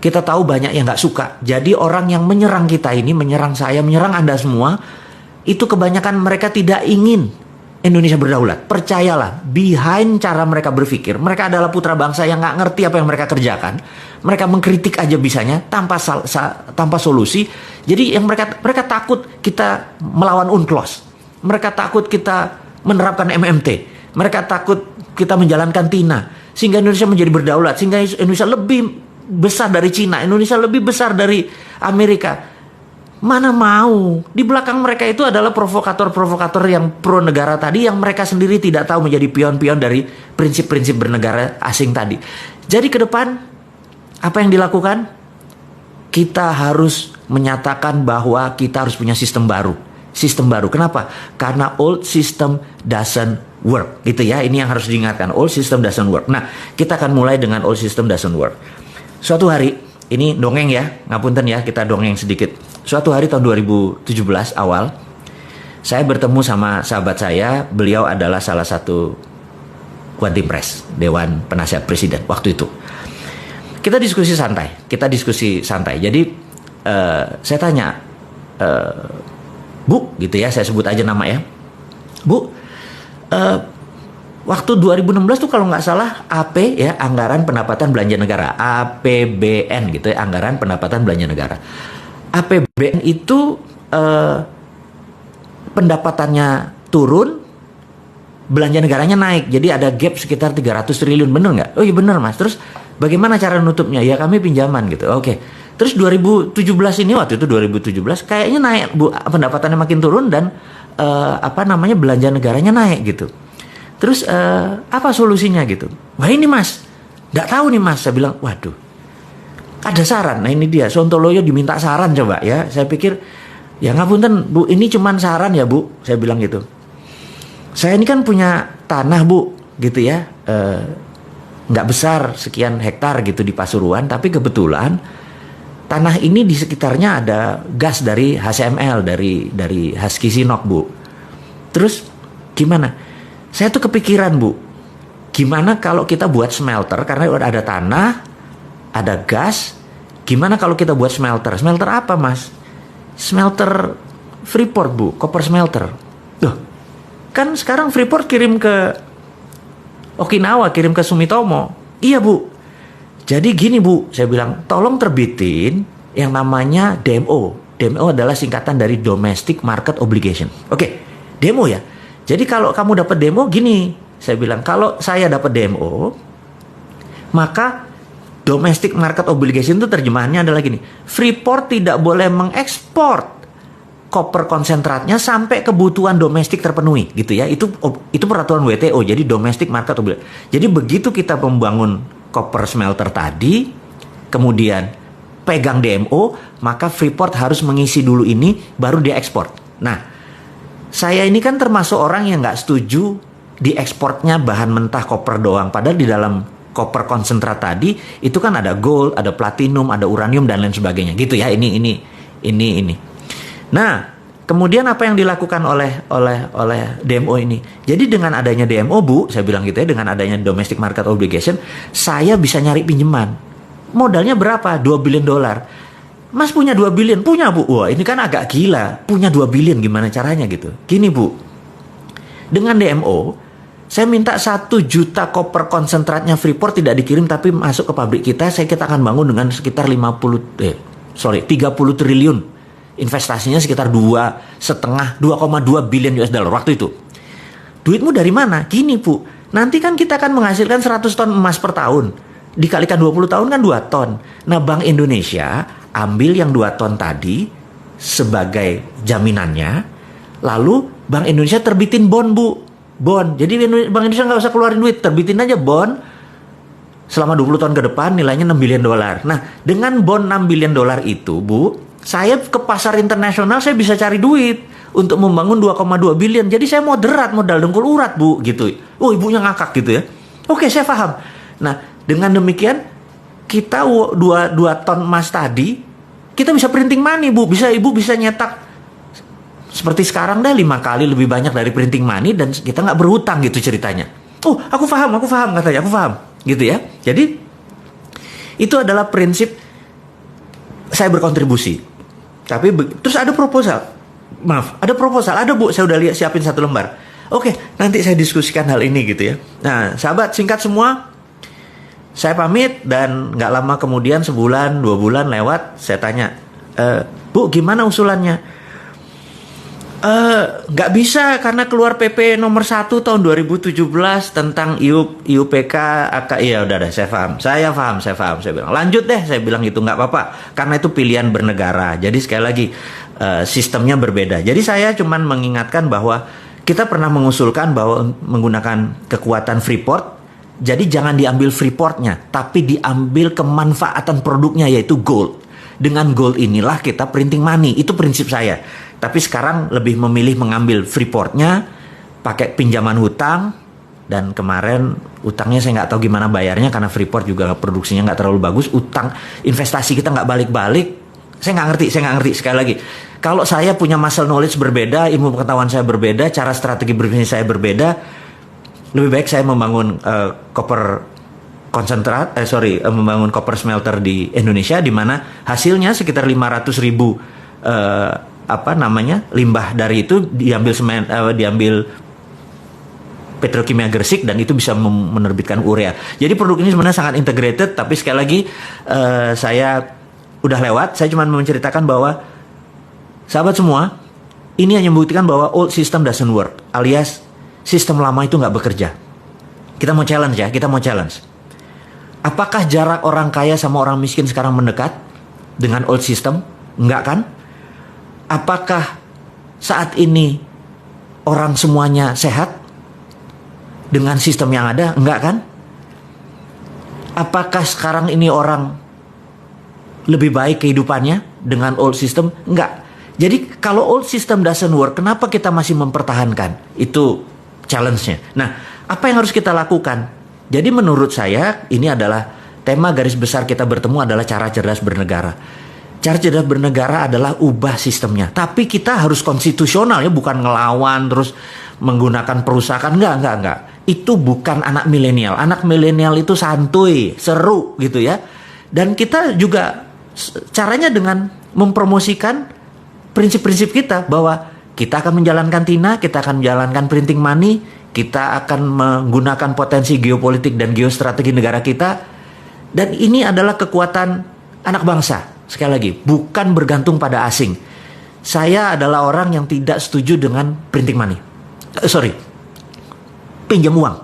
Kita tahu banyak yang nggak suka. Jadi orang yang menyerang kita ini, menyerang saya, menyerang Anda semua, itu kebanyakan mereka tidak ingin Indonesia berdaulat. Percayalah, behind cara mereka berpikir, mereka adalah putra bangsa yang nggak ngerti apa yang mereka kerjakan. Mereka mengkritik aja bisanya tanpa solusi. Jadi yang mereka takut kita melawan UNCLOS. Mereka takut kita menerapkan MMT. Mereka takut kita menjalankan TINA. Sehingga Indonesia menjadi berdaulat. Sehingga Indonesia lebih besar dari Cina, Indonesia lebih besar dari Amerika. Mana mau? Di belakang mereka itu adalah provokator-provokator yang pro negara tadi, yang mereka sendiri tidak tahu menjadi pion-pion dari prinsip-prinsip bernegara asing tadi. Jadi ke depan apa yang dilakukan? Kita harus menyatakan bahwa kita harus punya sistem baru. Sistem baru. Kenapa? Karena old system doesn't work. Gitu ya. Ini yang harus diingatkan. Old system doesn't work. Nah, kita akan mulai dengan old system doesn't work. Suatu hari, ini dongeng ya, ngapunten ya, kita dongeng sedikit. Suatu hari tahun 2017 awal, saya bertemu sama sahabat saya, beliau adalah salah satu Wantimpres, Dewan Penasihat Presiden waktu itu. Kita diskusi santai. Jadi saya tanya, Bu, gitu ya, saya sebut aja nama ya. Bu, waktu 2016 tuh kalau nggak salah AP ya, Anggaran Pendapatan Belanja Negara, APBN gitu ya, Anggaran Pendapatan Belanja Negara. APBN itu pendapatannya turun, belanja negaranya naik. Jadi ada gap sekitar 300 triliun, bener nggak? Oh iya bener Mas. Terus bagaimana cara nutupnya? Ya kami pinjaman gitu. Oke. Terus 2017 ini, waktu itu 2017 kayaknya naik Bu, pendapatannya makin turun dan belanja negaranya naik gitu. Terus apa solusinya gitu? Wah ini Mas, nggak tahu nih Mas. Saya bilang, waduh, ada saran. Nah ini dia, Sontoloyo diminta saran coba ya. Saya pikir, ya ngapunten Bu, ini cuman saran ya Bu. Saya bilang gitu. Saya ini kan punya tanah Bu, gitu ya. Nggak besar, sekian hektar gitu di Pasuruan. Tapi kebetulan tanah ini di sekitarnya ada gas dari HCML, dari Husky Sinok Bu. Terus gimana? Saya tuh kepikiran Bu, gimana kalau kita buat smelter, karena udah ada tanah, ada gas, gimana kalau kita buat smelter? Smelter apa Mas? Smelter Freeport Bu, copper smelter. Loh, kan sekarang Freeport kirim ke Okinawa, kirim ke Sumitomo. Iya Bu. Jadi gini Bu, saya bilang, tolong terbitin yang namanya DMO. DMO adalah singkatan dari Domestic Market Obligation. Oke, demo ya. Jadi kalau kamu dapat demo gini, saya bilang kalau saya dapat demo, maka domestic market obligation itu terjemahannya adalah gini, Freeport tidak boleh mengekspor koper konsentratnya sampai kebutuhan domestik terpenuhi, gitu ya. Itu peraturan WTO, jadi domestic market obligation. Jadi begitu kita membangun koper smelter tadi, kemudian pegang DMO, maka Freeport harus mengisi dulu ini, baru dia ekspor. Nah, saya ini kan termasuk orang yang nggak setuju diekspornya bahan mentah koper doang. Padahal di dalam koper konsentrat tadi itu kan ada gold, ada platinum, ada uranium dan lain sebagainya. Gitu ya. Ini. Nah, kemudian apa yang dilakukan oleh DMO ini? Jadi dengan adanya DMO Bu, saya bilang gitu ya, dengan adanya domestic market obligation, saya bisa nyari pinjaman. Modalnya berapa? $2 billion. Mas punya 2 billion, punya Bu. Wah ini kan agak gila, punya 2 billion gimana caranya gitu. Gini Bu, dengan DMO, saya minta 1 juta koper konsentratnya Freeport tidak dikirim tapi masuk ke pabrik kita akan bangun dengan sekitar 30 triliun. Investasinya sekitar 2,2 billion US dollar waktu itu. Duitmu dari mana? Gini Bu, nanti kan kita akan menghasilkan 100 ton emas per tahun. Dikalikan 20 tahun kan 2 ton. Nah Bank Indonesia ambil yang 2 ton tadi sebagai jaminannya, lalu Bank Indonesia terbitin bond Bu, bond. Jadi Bank Indonesia nggak usah keluarin duit, terbitin aja bond selama 20 tahun ke depan nilainya $6 billion. Nah dengan bond $6 billion itu Bu, saya ke pasar internasional saya bisa cari duit untuk membangun 2,2 billion. Jadi saya moderat, modal dengkul urat Bu, gitu. Oh ibunya ngakak gitu ya. Oke saya paham. Nah dengan demikian kita 2 ton emas tadi, kita bisa printing money Bu. Ibu bisa nyetak seperti sekarang deh 5 kali lebih banyak dari printing money dan kita nggak berhutang gitu ceritanya. Oh aku paham katanya, aku paham gitu ya. Jadi Itu adalah prinsip saya berkontribusi. Tapi terus ada proposal. Maaf, ada proposal. Ada Bu, saya udah lihat siapin 1 lembar. Oke, nanti saya diskusikan hal ini gitu ya. Nah, sahabat, singkat semua. Saya pamit dan nggak lama kemudian, sebulan, 2 bulan lewat, saya tanya, Bu, gimana usulannya? Nggak bisa karena keluar PP nomor 1 tahun 2017 tentang IUPK iya udah saya paham. Saya bilang lanjut deh, saya bilang itu nggak apa-apa karena itu pilihan bernegara. Jadi sekali lagi sistemnya berbeda. Jadi saya cuman mengingatkan bahwa kita pernah mengusulkan bahwa menggunakan kekuatan Freeport. Jadi jangan diambil Freeportnya, tapi diambil kemanfaatan produknya, yaitu gold. Dengan gold inilah kita printing money. Itu prinsip saya. Tapi sekarang lebih memilih mengambil Freeportnya, pakai pinjaman hutang, dan kemarin utangnya saya nggak tahu gimana bayarnya karena Freeport juga produksinya nggak terlalu bagus. Utang investasi kita nggak balik-balik. Saya nggak ngerti. Sekali lagi, kalau saya punya muscle knowledge berbeda, ilmu pengetahuan saya berbeda, cara strategi berbisnis saya berbeda, lebih baik saya membangun membangun copper smelter di Indonesia, di mana hasilnya sekitar 500.000 limbah dari itu diambil petrokimia Gresik dan itu bisa menerbitkan urea. Jadi produk ini sebenarnya sangat integrated, tapi sekali lagi saya udah lewat. Saya cuma menceritakan bahwa sahabat semua, ini hanya membuktikan bahwa old system doesn't work, alias sistem lama itu nggak bekerja. Kita mau challenge. Apakah jarak orang kaya sama orang miskin sekarang mendekat dengan old system? Enggak kan? Apakah saat ini orang semuanya sehat dengan sistem yang ada? Enggak kan? Apakah sekarang ini orang lebih baik kehidupannya dengan old system? Enggak. Jadi kalau old system doesn't work, kenapa kita masih mempertahankan? Itu challenge-nya. Nah, apa yang harus kita lakukan? Jadi menurut saya ini adalah tema garis besar kita bertemu adalah cara cerdas bernegara. Cara cerdas bernegara adalah ubah sistemnya. Tapi kita harus konstitusional ya, bukan ngelawan terus menggunakan perusahaan. Enggak. Itu bukan anak milenial. Anak milenial itu santuy, seru gitu ya. Dan kita juga caranya dengan mempromosikan prinsip-prinsip kita bahwa kita akan menjalankan TINA, kita akan menjalankan printing money, kita akan menggunakan potensi geopolitik dan geostrategi negara kita. Dan ini adalah kekuatan anak bangsa. Sekali lagi, bukan bergantung pada asing. Saya adalah orang yang tidak setuju dengan printing money. Pinjam uang.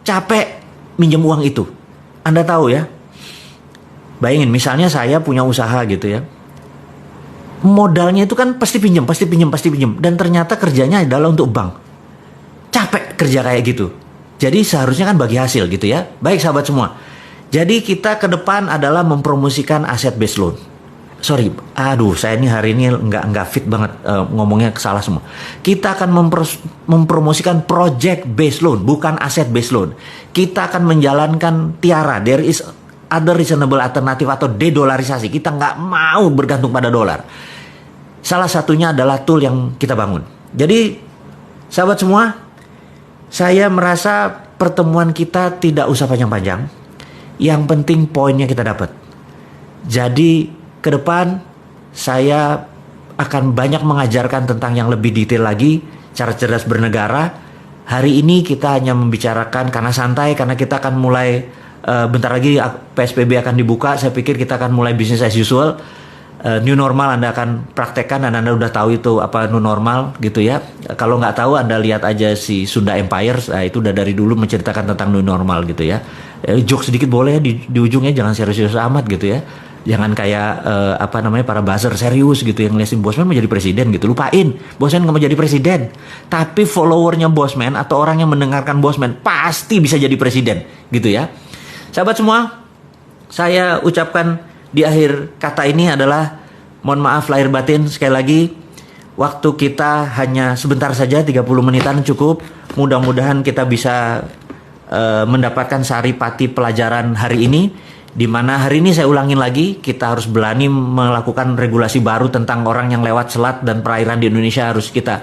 Capek minjem uang itu. Anda tahu ya, bayangin misalnya saya punya usaha gitu ya. Modalnya itu kan pasti pinjam. Dan ternyata kerjanya adalah untuk bank. Capek kerja kayak gitu. Jadi seharusnya kan bagi hasil gitu ya. Baik sahabat semua. Jadi kita ke depan adalah mempromosikan aset based loan. Saya ini hari ini nggak fit banget ngomongnya salah semua. Kita akan mempromosikan project based loan, bukan aset based loan. Kita akan menjalankan TIARA, there is other reasonable alternative atau dedolarisasi. Kita nggak mau bergantung pada dolar. Salah satunya adalah tool yang kita bangun. Jadi sahabat semua, saya merasa pertemuan kita tidak usah panjang-panjang. Yang penting poinnya kita dapat. Jadi ke depan saya akan banyak mengajarkan tentang yang lebih detail lagi, cara cerdas bernegara. Hari ini kita hanya membicarakan karena santai, karena kita akan mulai bentar lagi PSBB akan dibuka. Saya pikir kita akan mulai business as usual. New normal Anda akan praktekkan dan Anda udah tahu itu apa new normal gitu ya. Kalau nggak tahu Anda lihat aja si Sunda Empire, itu udah dari dulu menceritakan tentang new normal gitu ya. Joke sedikit boleh di ujungnya, jangan serius-serius amat gitu ya. Jangan kayak para buzzer serius gitu yang ngeliatin Bosman mau jadi presiden gitu. Lupain, Bosman nggak mau jadi presiden. Tapi followernya Bosman atau orang yang mendengarkan Bosman pasti bisa jadi presiden gitu ya. Sahabat semua, saya ucapkan di akhir kata ini adalah mohon maaf lahir batin sekali lagi. Waktu kita hanya sebentar saja, 30 menitan cukup. Mudah-mudahan kita bisa mendapatkan saripati pelajaran hari ini. Di mana hari ini saya ulangin lagi, kita harus berani melakukan regulasi baru tentang orang yang lewat selat dan perairan di Indonesia. Harus kita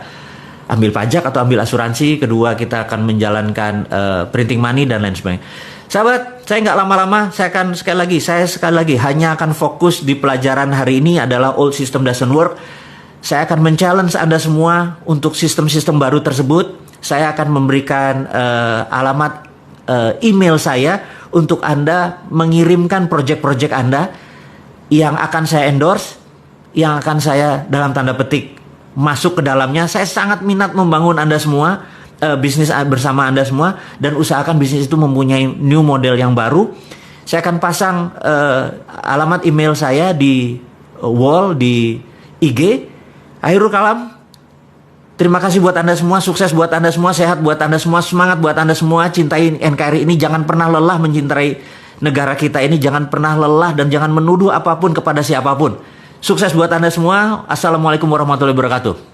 ambil pajak atau ambil asuransi. Kedua, kita akan menjalankan printing money dan lain sebagainya. Sahabat, saya nggak lama-lama, saya sekali lagi hanya akan fokus di pelajaran hari ini adalah old system doesn't work. Saya akan men-challenge Anda semua untuk sistem-sistem baru tersebut. Saya akan memberikan alamat email saya untuk Anda mengirimkan project-project Anda yang akan saya endorse, yang akan saya dalam tanda petik masuk ke dalamnya. Saya sangat minat membangun Anda semua, bisnis bersama Anda semua, dan usahakan bisnis itu mempunyai new model yang baru. Saya akan pasang alamat email saya di wall di IG. Akhirul kalam, terima kasih buat Anda semua, sukses buat Anda semua, sehat buat Anda semua, semangat buat Anda semua, cintai NKRI ini, jangan pernah lelah mencintai negara kita ini, jangan pernah lelah dan jangan menuduh apapun kepada siapapun. Sukses buat Anda semua. Assalamualaikum warahmatullahi wabarakatuh.